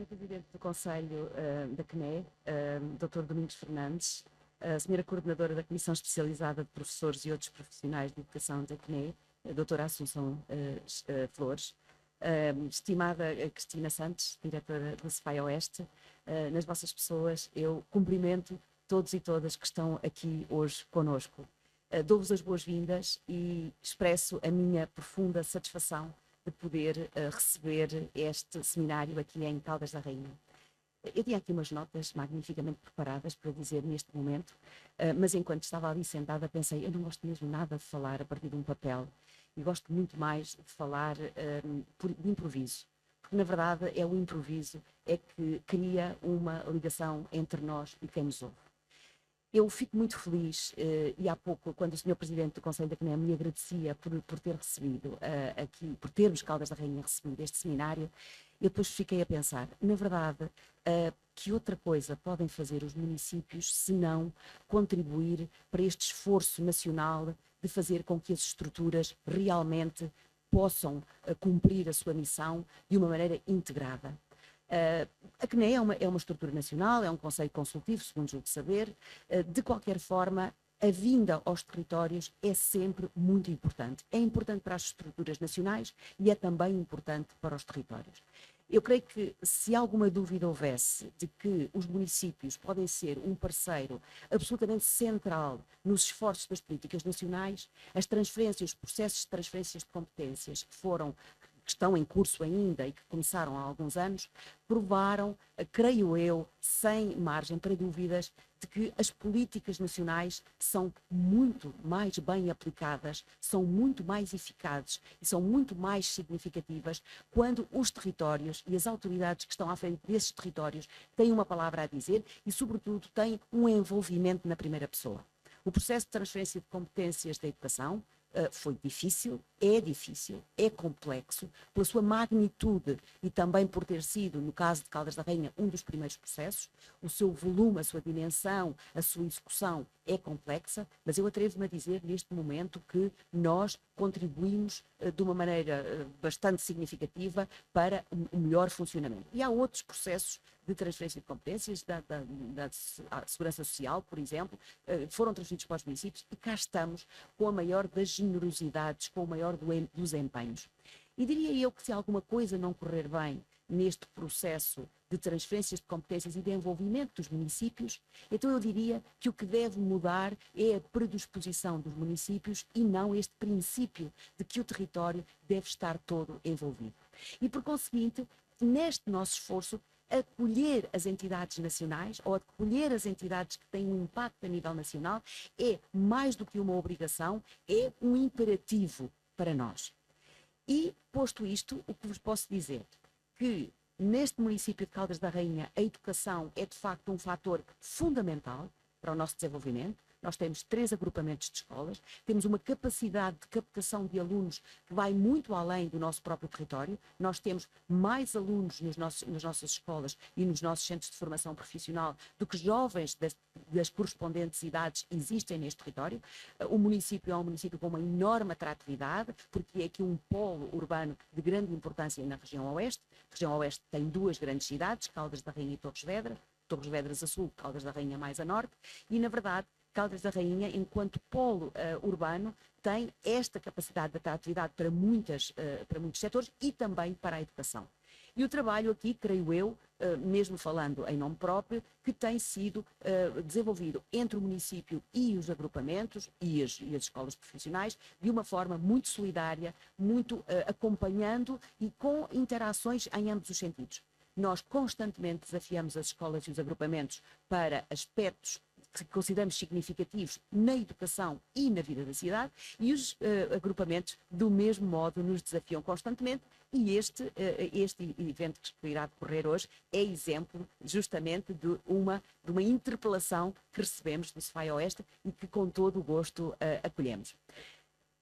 Sr. Presidente do Conselho da CNE, Dr. Domingos Fernandes, a Sra. Coordenadora da Comissão Especializada de Professores e outros profissionais de educação da CNE, a Dra. Assunção Flores, estimada Cristina Santos, diretora do CEFAI Oeste, nas vossas pessoas, eu cumprimento todos e todas que estão aqui hoje conosco. Dou-vos as boas-vindas e expresso a minha profunda satisfação de poder receber este seminário aqui em Caldas da Rainha. Eu tinha aqui umas notas magnificamente preparadas para dizer neste momento, mas enquanto estava ali sentada pensei, eu não gosto mesmo nada de falar a partir de um papel e gosto muito mais de falar de improviso, porque na verdade é o improviso é que cria uma ligação entre nós e quem nos ouve. Eu fico muito feliz, e há pouco, quando o Sr. Presidente do Conselho da CNE me agradecia por ter recebido aqui, por termos Caldas da Rainha recebido este seminário, eu depois fiquei a pensar, na verdade, que outra coisa podem fazer os municípios se não contribuir para este esforço nacional de fazer com que as estruturas realmente possam cumprir a sua missão de uma maneira integrada. A CNE é uma estrutura nacional, é um conselho consultivo, segundo julgo saber. De qualquer forma, a vinda aos territórios é sempre muito importante. É importante para as estruturas nacionais e é também importante para os territórios. Eu creio que se alguma dúvida houvesse de que os municípios podem ser um parceiro absolutamente central nos esforços das políticas nacionais, as transferências, os processos de transferências de competências que estão em curso ainda e que começaram há alguns anos, provaram, creio eu, sem margem para dúvidas, de que as políticas nacionais são muito mais bem aplicadas, são muito mais eficazes e são muito mais significativas quando os territórios e as autoridades que estão à frente desses territórios têm uma palavra a dizer e, sobretudo, têm um envolvimento na primeira pessoa. O processo de transferência de competências da educação foi difícil, é complexo, pela sua magnitude e também por ter sido, no caso de Caldas da Rainha, um dos primeiros processos. O seu volume, a sua dimensão, a sua execução é complexa, mas eu atrevo-me a dizer neste momento que nós contribuímos de uma maneira bastante significativa para o melhor funcionamento. E há outros processos de transferência de competências da Segurança Social, por exemplo, foram transferidos para os municípios e cá estamos com a maior das generosidades, com o maior dos empenhos. E diria eu que se alguma coisa não correr bem neste processo de transferências de competências e de envolvimento dos municípios, então eu diria que o que deve mudar é a predisposição dos municípios e não este princípio de que o território deve estar todo envolvido. E por conseguinte, neste nosso esforço, acolher as entidades nacionais ou acolher as entidades que têm um impacto a nível nacional é mais do que uma obrigação, é um imperativo para nós. E, posto isto, o que vos posso dizer? Que neste município de Caldas da Rainha a educação é de facto um fator fundamental para o nosso desenvolvimento. Nós temos 3 agrupamentos de escolas, temos uma capacidade de captação de alunos que vai muito além do nosso próprio território. Nós temos mais alunos nas nossas escolas e nos nossos centros de formação profissional do que jovens das correspondentes idades existem neste território. O município é um município com uma enorme atratividade, porque é aqui um polo urbano de grande importância na região oeste. A região oeste tem 2 grandes cidades, Caldas da Rainha e Torres Vedras a sul, Caldas da Rainha mais a norte, e na verdade Caldas da Rainha, enquanto polo urbano, tem esta capacidade de atratividade para muitos setores e também para a educação. E o trabalho aqui, creio eu, mesmo falando em nome próprio, que tem sido desenvolvido entre o município e os agrupamentos e as escolas profissionais de uma forma muito solidária, muito acompanhando e com interações em ambos os sentidos. Nós constantemente desafiamos as escolas e os agrupamentos para aspectos que consideramos significativos na educação e na vida da cidade, e os agrupamentos, do mesmo modo, nos desafiam constantemente, e este evento que irá decorrer hoje é exemplo justamente de uma interpelação que recebemos do CEFAI Oeste e que com todo o gosto acolhemos.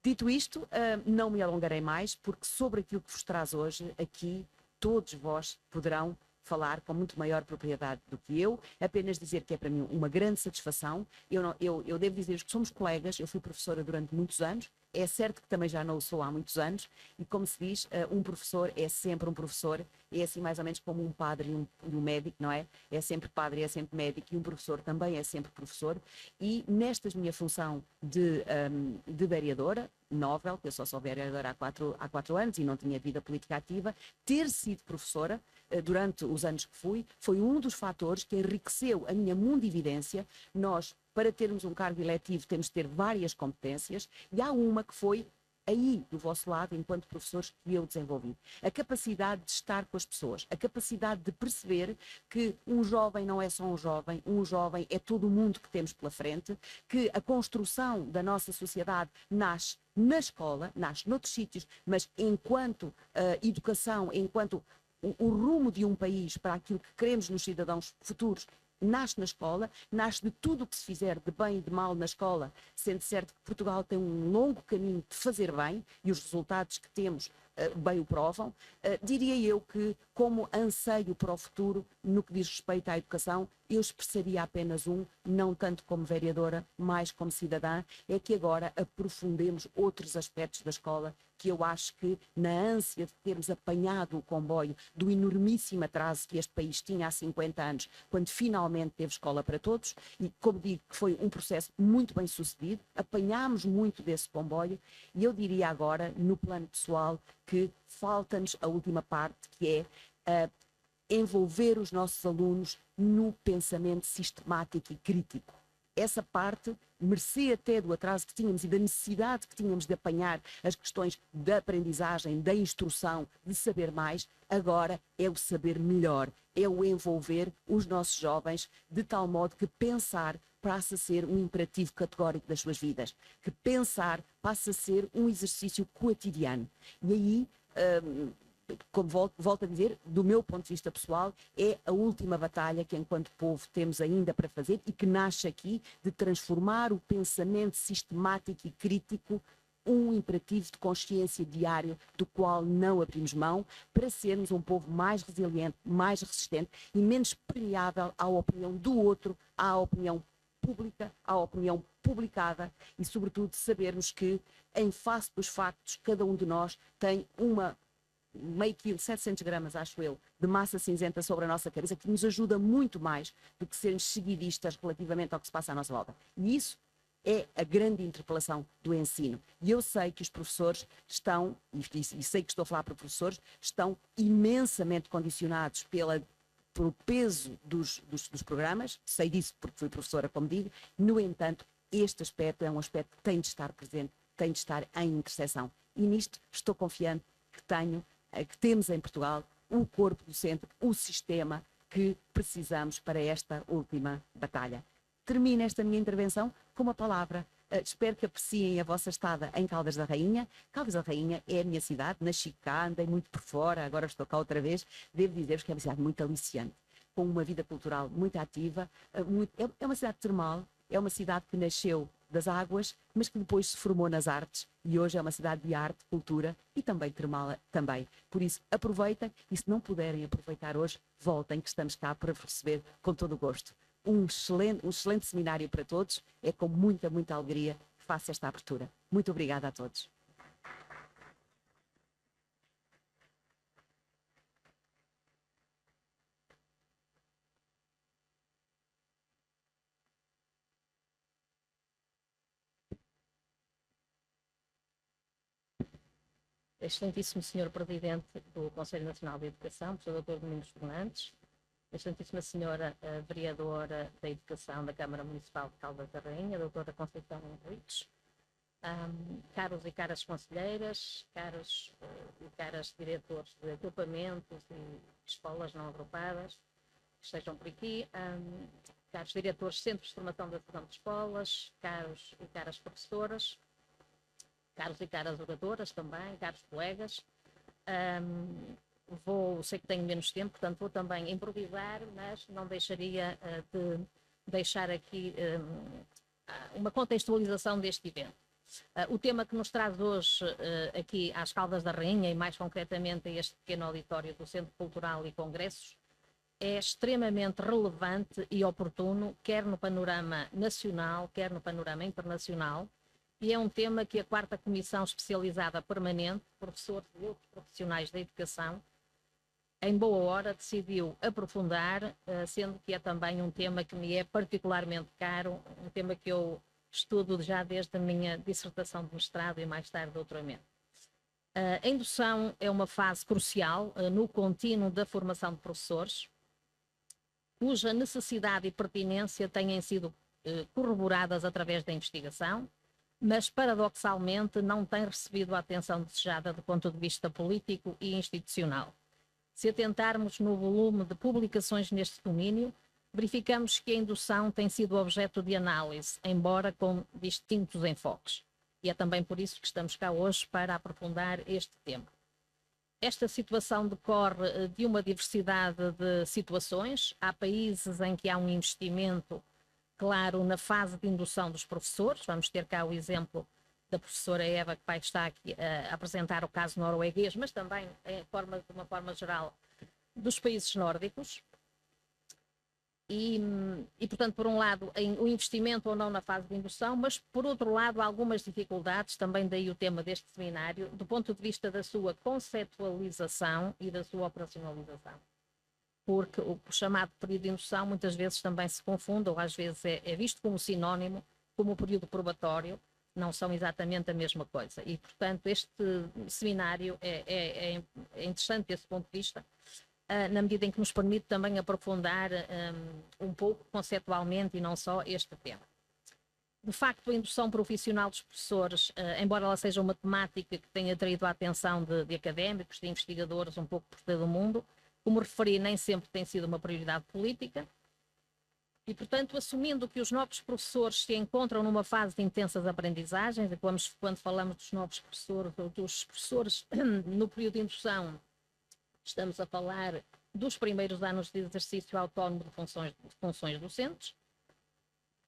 Dito isto, não me alongarei mais, porque sobre aquilo que vos traz hoje, aqui, todos vós poderão falar com muito maior propriedade do que eu, apenas dizer que é para mim uma grande satisfação. Eu devo dizer que somos colegas, eu fui professora durante muitos anos, é certo que também já não o sou há muitos anos, e como se diz, um professor é sempre um professor, é assim mais ou menos como um padre e um médico, não é? É sempre padre, é sempre médico, e um professor também é sempre professor. E nesta minha função de vereadora, novel, que eu só sou vereadora há 4 anos e não tinha vida política ativa, ter sido professora durante os anos que fui, foi um dos fatores que enriqueceu a minha mundividência. Nós, para termos um cargo eletivo, temos de ter várias competências, e há uma que foi aí do vosso lado, enquanto professores, que eu desenvolvi. A capacidade de estar com as pessoas, a capacidade de perceber que um jovem não é só um jovem é todo o mundo que temos pela frente, que a construção da nossa sociedade nasce na escola, nasce noutros sítios, mas enquanto educação, enquanto o rumo de um país para aquilo que queremos nos cidadãos futuros, nasce na escola, nasce de tudo o que se fizer de bem e de mal na escola, sendo certo que Portugal tem um longo caminho de fazer bem, e os resultados que temos bem o provam. Diria eu que, como anseio para o futuro, no que diz respeito à educação, eu expressaria apenas não tanto como vereadora, mais como cidadã, é que agora aprofundemos outros aspectos da escola, que eu acho que, na ânsia de termos apanhado o comboio do enormíssimo atraso que este país tinha há 50 anos, quando finalmente teve escola para todos, e como digo, que foi um processo muito bem sucedido, apanhámos muito desse comboio, e eu diria agora, no plano pessoal, que falta-nos a última parte, que é envolver os nossos alunos no pensamento sistemático e crítico. Essa parte, mercê até do atraso que tínhamos e da necessidade que tínhamos de apanhar as questões da aprendizagem, da instrução, de saber mais, agora é o saber melhor, é o envolver os nossos jovens de tal modo que pensar passa a ser um imperativo categórico das suas vidas, que pensar passa a ser um exercício cotidiano. E aí, como volto a dizer, do meu ponto de vista pessoal, é a última batalha que, enquanto povo, temos ainda para fazer, e que nasce aqui de transformar o pensamento sistemático e crítico um imperativo de consciência diário, do qual não abrimos mão, para sermos um povo mais resiliente, mais resistente e menos permeável à opinião do outro, à opinião pública, à opinião publicada, e sobretudo sabermos que, em face dos factos, cada um de nós tem meio quilo, 700 gramas, acho eu, de massa cinzenta sobre a nossa cabeça, que nos ajuda muito mais do que sermos seguidistas relativamente ao que se passa à nossa volta. E isso é a grande interpelação do ensino. E eu sei que os professores estão, e sei que estou a falar para professores, estão imensamente condicionados pelo peso dos programas, sei disso porque fui professora, como digo. No entanto, este aspecto é um aspecto que tem de estar presente, tem de estar em intersecção. E nisto estou confiante que temos em Portugal o corpo docente, o sistema que precisamos para esta última batalha. Termino esta minha intervenção com uma palavra. Espero que apreciem a vossa estada em Caldas da Rainha. Caldas da Rainha é a minha cidade, nasci cá, andei muito por fora, agora estou cá outra vez. Devo dizer-vos que é uma cidade muito aliciante, com uma vida cultural muito ativa. É uma cidade termal, é uma cidade que nasceu das águas, mas que depois se formou nas artes, e hoje é uma cidade de arte, cultura e também termal também. Por isso, aproveitem, e se não puderem aproveitar hoje, voltem, que estamos cá para vos receber com todo o gosto. Um excelente seminário para todos. É com muita, muita alegria que faço esta abertura. Muito obrigada a todos. Excelentíssimo Senhor Presidente do Conselho Nacional de Educação, Professor Dr. Domingos Fernandes, Excelentíssima Senhora Vereadora da Educação da Câmara Municipal de Caldas da Rainha, Doutora Conceição Henriques, caros e caras conselheiras, caros e caras diretores de agrupamentos e escolas não agrupadas que estejam por aqui, caros diretores de centros de formação da decisão de escolas, caros e caras professoras, caros e caras oradoras também, caros colegas. Sei que tenho menos tempo, portanto vou também improvisar, mas não deixaria de deixar aqui uma contextualização deste evento. O tema que nos traz hoje aqui às Caldas da Rainha, e mais concretamente a este pequeno auditório do Centro Cultural e Congressos, é extremamente relevante e oportuno, quer no panorama nacional, quer no panorama internacional, e é um tema que a 4ª Comissão Especializada Permanente, professores e outros profissionais da educação, em boa hora decidiu aprofundar, sendo que é também um tema que me é particularmente caro, um tema que eu estudo já desde a minha dissertação de mestrado e mais tarde doutoramento. A indução é uma fase crucial no contínuo da formação de professores, cuja necessidade e pertinência têm sido corroboradas através da investigação, mas paradoxalmente não têm recebido a atenção desejada do ponto de vista político e institucional. Se atentarmos no volume de publicações neste domínio, verificamos que a indução tem sido objeto de análise, embora com distintos enfoques. E é também por isso que estamos cá hoje para aprofundar este tema. Esta situação decorre de uma diversidade de situações. Há países em que há um investimento claro na fase de indução dos professores. Vamos ter cá o exemplo da professora Eva, que vai estar aqui a apresentar o caso norueguês, mas também, de uma forma geral, dos países nórdicos. E, portanto, por um lado, o investimento ou não na fase de indução, mas, por outro lado, algumas dificuldades, também daí o tema deste seminário, do ponto de vista da sua conceptualização e da sua operacionalização. Porque o chamado período de indução muitas vezes também se confunde, ou às vezes é visto como sinónimo, como o período probatório, não são exatamente a mesma coisa. E, portanto, este seminário é interessante desse ponto de vista, na medida em que nos permite também aprofundar um pouco conceptualmente e não só este tema. De facto, a indução profissional dos professores, embora ela seja uma temática que tenha atraído a atenção de académicos, de investigadores um pouco por todo o mundo, como referi, nem sempre tem sido uma prioridade política. E, portanto, assumindo que os novos professores se encontram numa fase de intensas aprendizagens, e quando falamos dos novos professores, ou dos professores no período de indução, estamos a falar dos primeiros anos de exercício autónomo de funções docentes.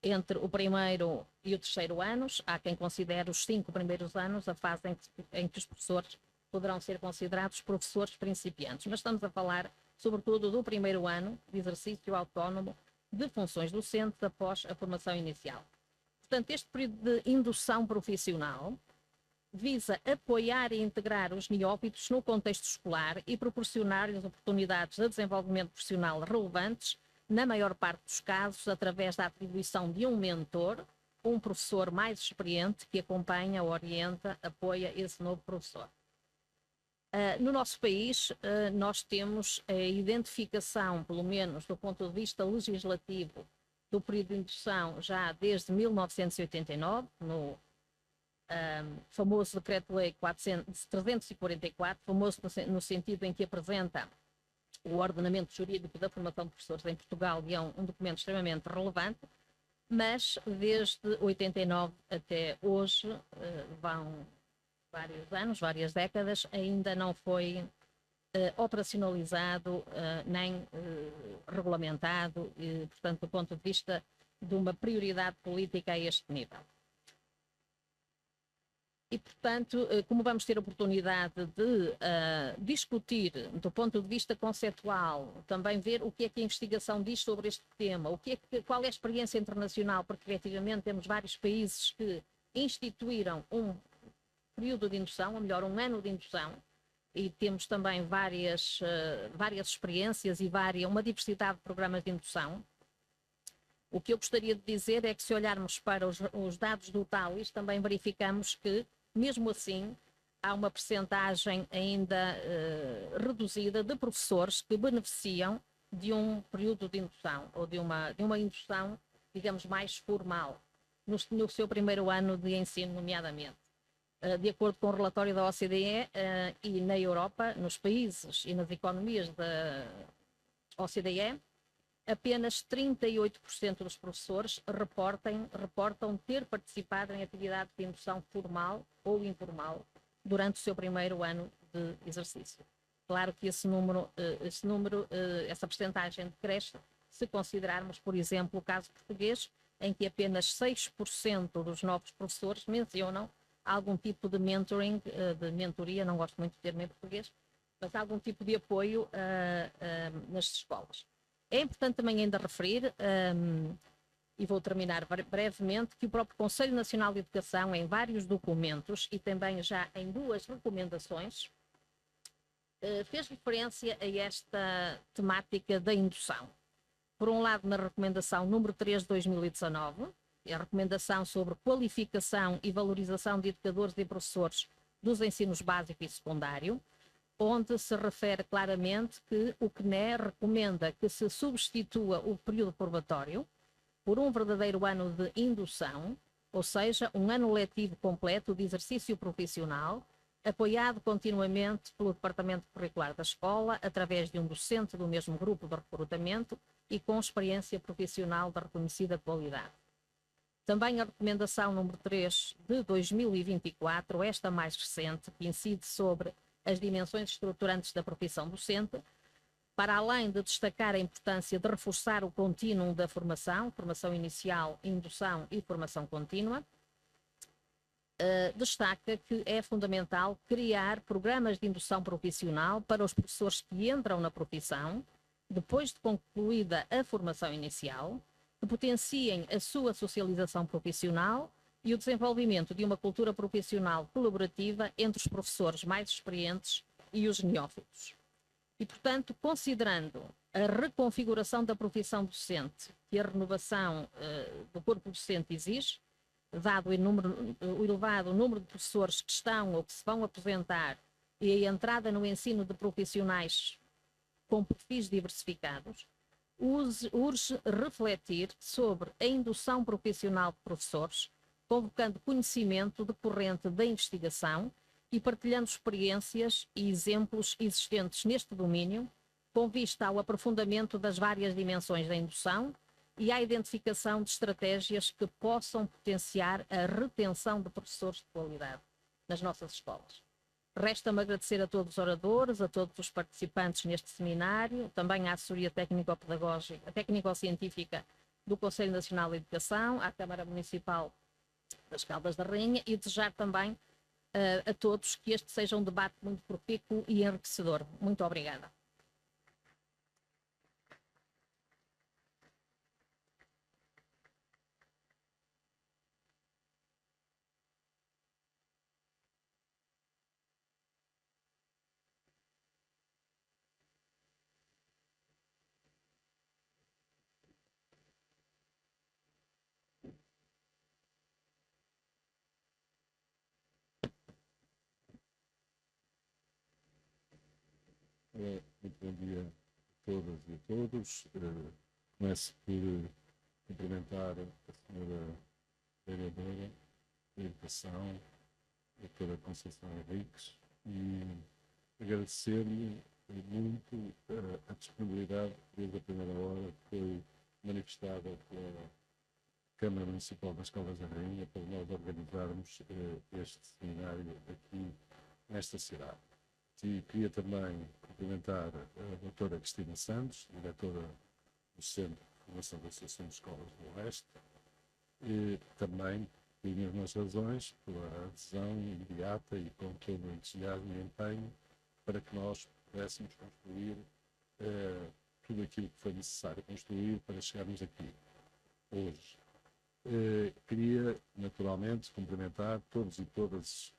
Entre o primeiro e o terceiro anos, há quem considere os 5 primeiros anos a fase em que os professores poderão ser considerados professores principiantes. Mas estamos a falar, sobretudo, do primeiro ano de exercício autónomo de funções docentes após a formação inicial. Portanto, este período de indução profissional visa apoiar e integrar os neófitos no contexto escolar e proporcionar-lhes oportunidades de desenvolvimento profissional relevantes, na maior parte dos casos, através da atribuição de um mentor, um professor mais experiente que acompanha, orienta, apoia esse novo professor. No nosso país, nós temos a identificação, pelo menos do ponto de vista legislativo, do período de indução já desde 1989, no famoso Decreto-Lei 344, famoso no sentido em que apresenta o ordenamento jurídico da formação de professores em Portugal, e é um documento extremamente relevante, mas desde 89 até hoje, vão vários anos, várias décadas, ainda não foi operacionalizado nem regulamentado, e, portanto, do ponto de vista de uma prioridade política a este nível. E, portanto, como vamos ter oportunidade de discutir do ponto de vista conceptual, também ver o que é que a investigação diz sobre este tema, qual é a experiência internacional, porque efetivamente temos vários países que instituíram um período de indução, ou melhor, um ano de indução, e temos também várias experiências e uma diversidade de programas de indução. O que eu gostaria de dizer é que, se olharmos para os dados do TALIS, também verificamos que, mesmo assim, há uma percentagem ainda reduzida de professores que beneficiam de um período de indução, ou de uma indução, digamos, mais formal, no seu primeiro ano de ensino, nomeadamente. De acordo com o relatório da OCDE, e na Europa, nos países e nas economias da OCDE, apenas 38% dos professores reportam ter participado em atividades de indução formal ou informal durante o seu primeiro ano de exercício. Claro que essa percentagem decresce se considerarmos, por exemplo, o caso português, em que apenas 6% dos novos professores mencionam algum tipo de mentoring, de mentoria, não gosto muito de termo em português, mas algum tipo de apoio nas escolas. É importante também ainda referir, e vou terminar brevemente, que o próprio Conselho Nacional de Educação, em vários documentos e também já em 2 recomendações, fez referência a esta temática da indução. Por um lado, na recomendação número 3 de 2019, a recomendação sobre qualificação e valorização de educadores e professores dos ensinos básico e secundário, onde se refere claramente que o CNE recomenda que se substitua o período probatório por um verdadeiro ano de indução, ou seja, um ano letivo completo de exercício profissional, apoiado continuamente pelo Departamento Curricular da Escola, através de um docente do mesmo grupo de recrutamento e com experiência profissional de reconhecida qualidade. Também a recomendação número 3 de 2024, esta mais recente, que incide sobre as dimensões estruturantes da profissão docente, para além de destacar a importância de reforçar o contínuo da formação, formação inicial, indução e formação contínua, destaca que é fundamental criar programas de indução profissional para os professores que entram na profissão, depois de concluída a formação inicial, que potenciem a sua socialização profissional e o desenvolvimento de uma cultura profissional colaborativa entre os professores mais experientes e os neófitos. E, portanto, considerando a reconfiguração da profissão docente que a renovação do corpo docente exige, dado o elevado número de professores que estão ou que se vão aposentar e a entrada no ensino de profissionais com perfis diversificados, urge refletir sobre a indução profissional de professores, convocando conhecimento decorrente da investigação e partilhando experiências e exemplos existentes neste domínio, com vista ao aprofundamento das várias dimensões da indução e à identificação de estratégias que possam potenciar a retenção de professores de qualidade nas nossas escolas. Resta-me agradecer a todos os oradores, a todos os participantes neste seminário, também à assessoria técnico-pedagógica, técnico-científica do Conselho Nacional de Educação, à Câmara Municipal das Caldas da Rainha e desejar também a todos que este seja um debate muito profícuo e enriquecedor. Muito obrigada. Muito bom dia a todas e a todos. Começo por cumprimentar a senhora vereadora da Educação, a doutora Conceição Henriques, e agradecer-lhe muito a disponibilidade desde a primeira hora que foi manifestada pela Câmara Municipal das Caldas da Rainha para nós organizarmos este seminário aqui nesta cidade. E queria também cumprimentar a doutora Cristina Santos, diretora do Centro de Formação da Associação de Escolas do Oeste, e também tinha as minhas razões pela adesão imediata e com todo o entusiasmo e empenho para que nós pudéssemos construir tudo aquilo que foi necessário construir para chegarmos aqui hoje. Queria, naturalmente, cumprimentar todos e todas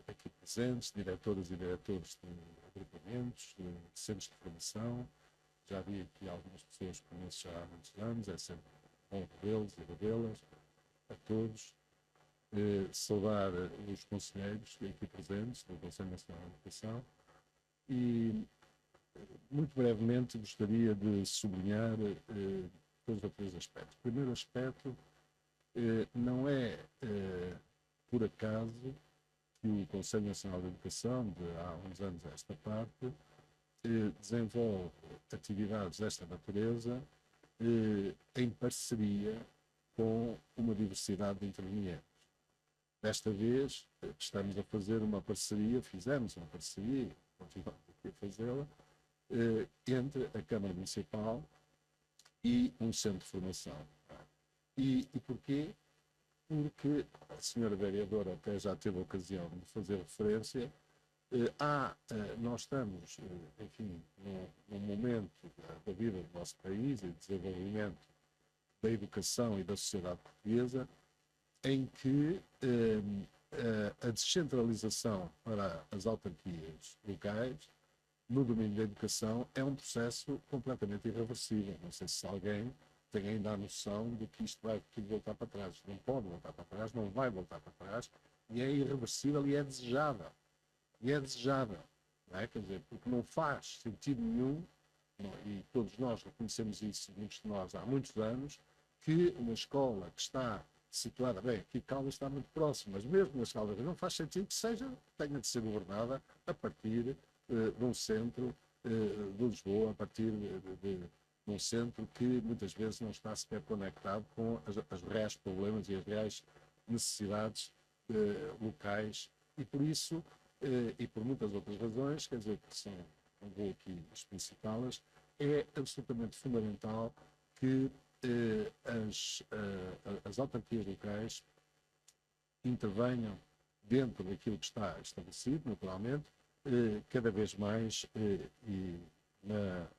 aqui presentes, diretoras e diretores de agrupamentos, de centros de formação. Já vi aqui algumas pessoas que conheço já há muitos anos, é sempre bom revê-los e revê-las, a todos. Saudar os conselheiros aqui presentes do Conselho Nacional de Educação e, muito brevemente, gostaria de sublinhar dois ou três aspectos. O primeiro aspecto não é, por acaso, que o Conselho Nacional de Educação, de há uns anos a esta parte, desenvolve atividades desta natureza em parceria com uma diversidade de intervenientes. Desta vez, estamos a fazer uma parceria, fizemos uma parceria, continuamos aqui a fazê-la, entre a Câmara Municipal e um centro de formação. E porquê? Porque a senhora vereadora até já teve a ocasião de fazer referência, nós estamos, enfim, num momento da vida do nosso país e de desenvolvimento da educação e da sociedade portuguesa, em que a descentralização para as autarquias locais no domínio da educação é um processo completamente irreversível. Não sei se alguém tem ainda a noção de que isto vai tudo voltar para trás. Não pode voltar para trás, não vai voltar para trás, e é irreversível e é desejável. E é desejável, não é? Quer dizer, porque não faz sentido nenhum, não, e todos nós reconhecemos isso, muitos de nós, há muitos anos, que uma escola que está situada, bem, aqui Caldas está muito próximo, mas mesmo nas Caldas não faz sentido que tenha de ser governada a partir de um centro de Lisboa, a partir de um centro que muitas vezes não está sequer conectado com as reais problemas e as reais necessidades locais, e por isso, e por muitas outras razões, quer dizer, que são, não vou aqui explicitá-las, é absolutamente fundamental que as autarquias locais intervenham dentro daquilo que está estabelecido, naturalmente, cada vez mais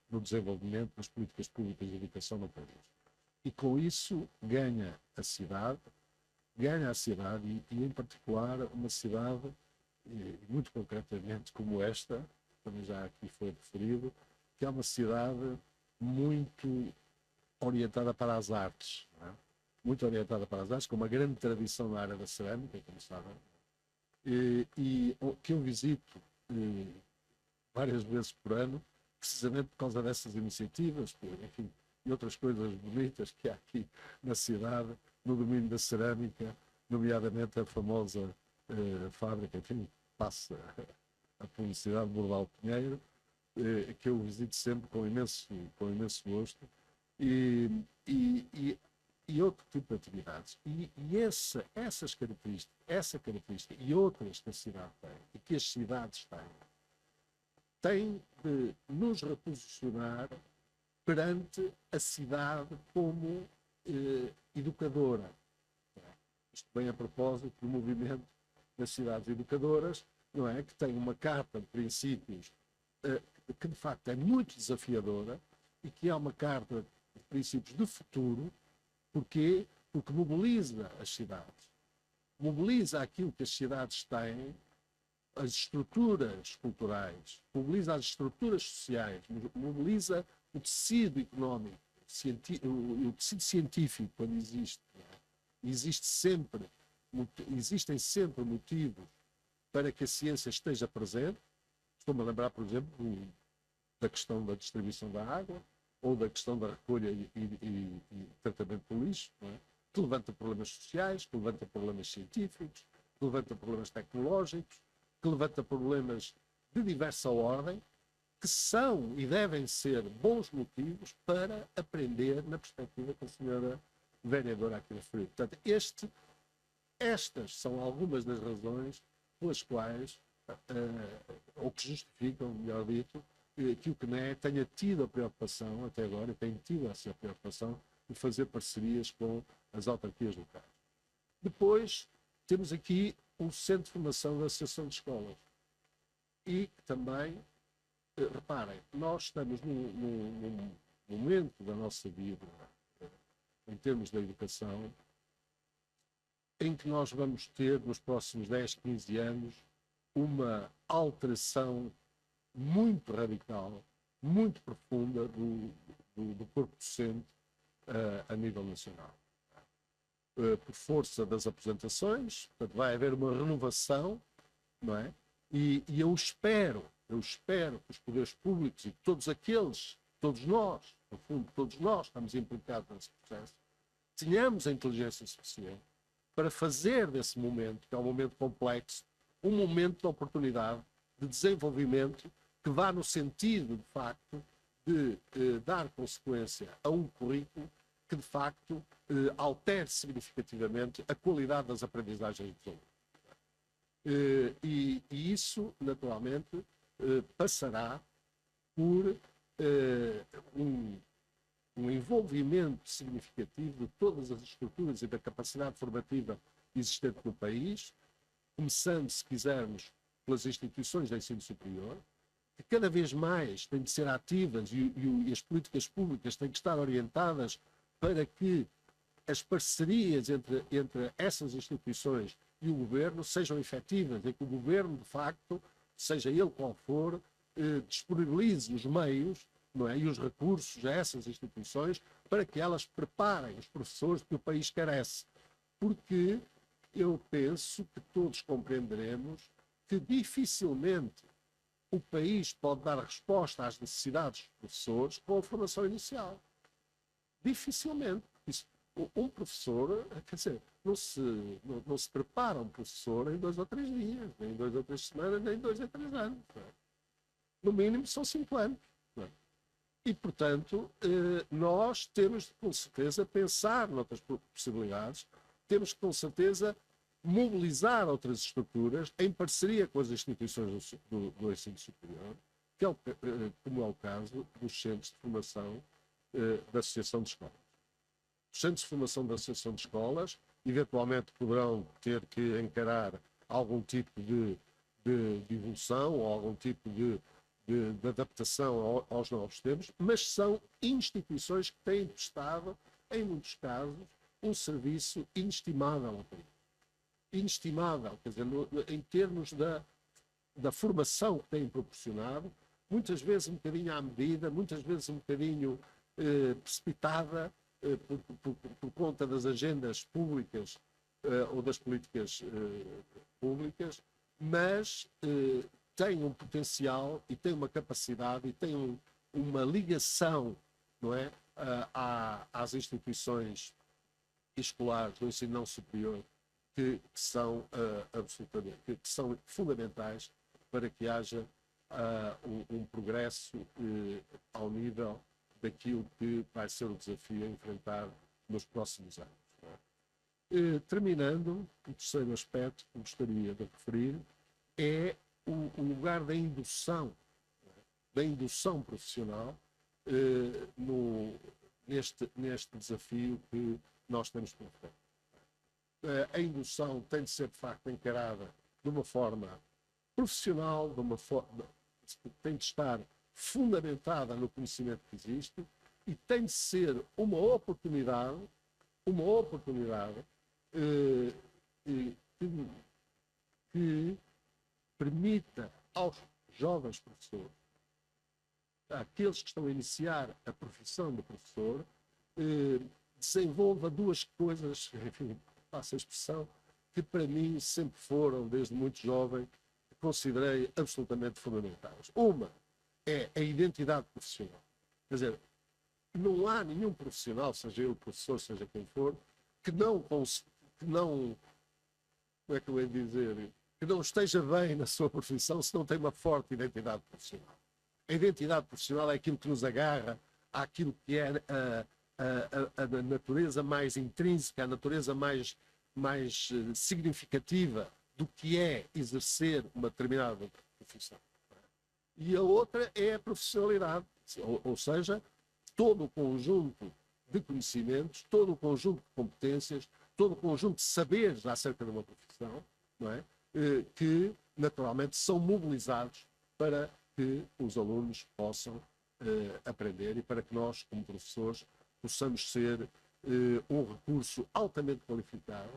no desenvolvimento das políticas públicas de educação no país. E com isso ganha a cidade e em particular uma cidade, muito concretamente como esta, também já aqui foi referido, que é uma cidade muito orientada para as artes, não é? Muito orientada para as artes, com uma grande tradição na área da cerâmica, como sabem, e que eu visito várias vezes por ano, precisamente por causa dessas iniciativas, enfim, e outras coisas bonitas que há aqui na cidade, no domínio da cerâmica, nomeadamente a famosa fábrica, enfim, passa a publicidade de Bordal Pinheiro, que eu visito sempre com imenso gosto, e outro tipo de atividades. E essa característica e outras que a cidade tem, e que as cidades têm de nos reposicionar perante a cidade como educadora. Isto bem a propósito do movimento das cidades educadoras, não é? Que tem uma carta de princípios que de facto é muito desafiadora e que é uma carta de princípios de futuro. Porquê? Porque mobiliza as cidades, mobiliza aquilo que as cidades têm, as estruturas culturais, mobiliza as estruturas sociais, mobiliza o tecido económico, o tecido científico, quando existe. Existem sempre motivos para que a ciência esteja presente. Estou-me a lembrar, por exemplo, da questão da distribuição da água, ou da questão da recolha e tratamento do lixo, não é? Que levanta problemas sociais, que levanta problemas científicos, que levanta problemas tecnológicos, que levanta problemas de diversa ordem, que são e devem ser bons motivos para aprender na perspectiva que a senhora vereadora aqui referiu. Portanto, estas são algumas das razões pelas quais, ou que justificam, melhor dito, que o CNE tenha tido a preocupação, até agora, tem tido essa preocupação de fazer parcerias com as autarquias locais. Depois, temos aqui o Centro de Formação da Associação de Escolas. E também, reparem, nós estamos num momento da nossa vida, em termos da educação, em que nós vamos ter, nos próximos 10, 15 anos, uma alteração muito radical, muito profunda do corpo docente a nível nacional. Por força das apresentações, portanto, vai haver uma renovação, não é? E eu espero que os poderes públicos e todos nós, no fundo, todos nós estamos implicados nesse processo, tenhamos a inteligência suficiente para fazer desse momento, que é um momento complexo, um momento de oportunidade, de desenvolvimento, que vá no sentido, de facto, de dar consequência a um currículo que, de facto, altere significativamente a qualidade das aprendizagens dos alunos. E isso, naturalmente, passará por um envolvimento significativo de todas as estruturas e da capacidade formativa existente no país, começando, se quisermos, pelas instituições de ensino superior, que cada vez mais têm de ser ativas e as políticas públicas têm que estar orientadas para que as parcerias entre essas instituições e o governo sejam efetivas, e que o governo, de facto, seja ele qual for, disponibilize os meios, não é, e os recursos a essas instituições para que elas preparem os professores que o país carece. Porque eu penso que todos compreenderemos que dificilmente o país pode dar resposta às necessidades dos professores com a formação inicial. Dificilmente. Um professor, quer dizer, não se prepara um professor em 2 ou 3 dias, nem em 2 ou 3 semanas, nem em 2 ou 3 anos. No mínimo são 5 anos. E, portanto, nós temos de, com certeza, pensar noutras possibilidades, temos que, com certeza, mobilizar outras estruturas em parceria com as instituições do ensino superior, que é como é o caso dos centros de formação da Associação de Escolas. Os centros de formação da Associação de Escolas eventualmente poderão ter que encarar algum tipo de evolução ou algum tipo de adaptação aos novos tempos, mas são instituições que têm prestado, em muitos casos, um serviço inestimável ao país. Inestimável, quer dizer, em termos da formação que têm proporcionado, muitas vezes um bocadinho à medida, muitas vezes um bocadinho precipitada por conta das agendas públicas ou das políticas públicas, mas tem um potencial e tem uma capacidade e tem uma ligação, não é, às instituições escolares do ensino não superior que são absolutamente, que são fundamentais para que haja um progresso ao nível daquilo que vai ser o desafio a enfrentar nos próximos anos. Terminando, o terceiro aspecto que gostaria de referir é o lugar da indução profissional neste desafio que nós temos pela frente. A indução tem de ser, de facto, encarada de uma forma profissional, tem de estar fundamentada no conhecimento que existe e tem de ser uma oportunidade que permita aos jovens professores, àqueles que estão a iniciar a profissão de professor, desenvolva 2 coisas, enfim, faço a expressão, que para mim sempre foram, desde muito jovem, considerei absolutamente fundamentais. Uma é a identidade profissional. Quer dizer, não há nenhum profissional, seja ele professor, seja quem for, que não, como é que eu ia dizer, que não esteja bem na sua profissão se não tem uma forte identidade profissional. A identidade profissional é aquilo que nos agarra àquilo que é a natureza mais intrínseca, a natureza mais significativa do que é exercer uma determinada profissão. E a outra é a profissionalidade, ou seja, todo o conjunto de conhecimentos, todo o conjunto de competências, todo o conjunto de saberes acerca de uma profissão, não é? Que naturalmente são mobilizados para que os alunos possam aprender e para que nós, como professores, possamos ser um recurso altamente qualificado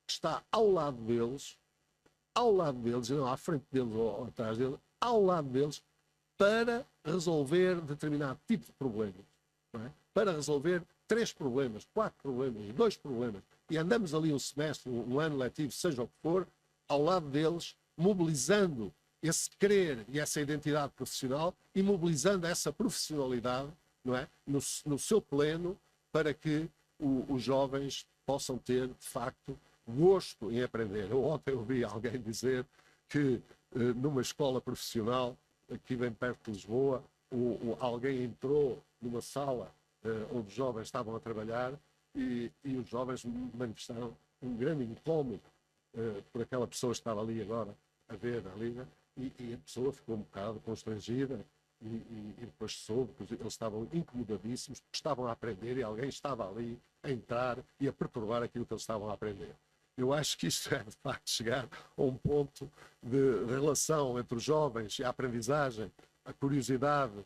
que está ao lado deles, e não à frente deles ou atrás deles, ao lado deles, para resolver determinado tipo de problemas. Não é? Para resolver 3 problemas, 4 problemas, 2 problemas. E andamos ali um semestre, um ano letivo, seja o que for, ao lado deles, mobilizando esse querer e essa identidade profissional e mobilizando essa profissionalidade, não é? no seu pleno, para que os jovens possam ter, de facto, gosto em aprender. Eu ontem ouvi alguém dizer que numa escola profissional, aqui bem perto de Lisboa, alguém entrou numa sala onde os jovens estavam a trabalhar e os jovens manifestaram um grande incómodo por aquela pessoa que estava ali agora a ver a liga, e a pessoa ficou um bocado constrangida e depois soube que eles estavam incomodadíssimos porque estavam a aprender e alguém estava ali a entrar e a perturbar aquilo que eles estavam a aprender. Eu acho que isto é, de facto, chegar a um ponto de relação entre os jovens e a aprendizagem, a curiosidade,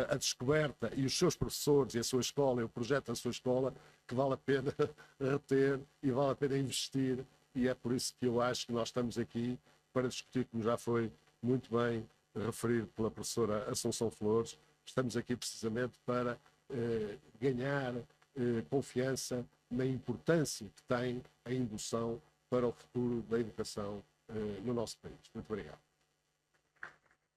a descoberta e os seus professores e a sua escola e o projeto da sua escola, que vale a pena reter e vale a pena investir, e é por isso que eu acho que nós estamos aqui para discutir, como já foi muito bem referido pela professora Assunção Flores, estamos aqui precisamente para ganhar confiança na importância que tem a indução para o futuro da educação no nosso país. Muito obrigado.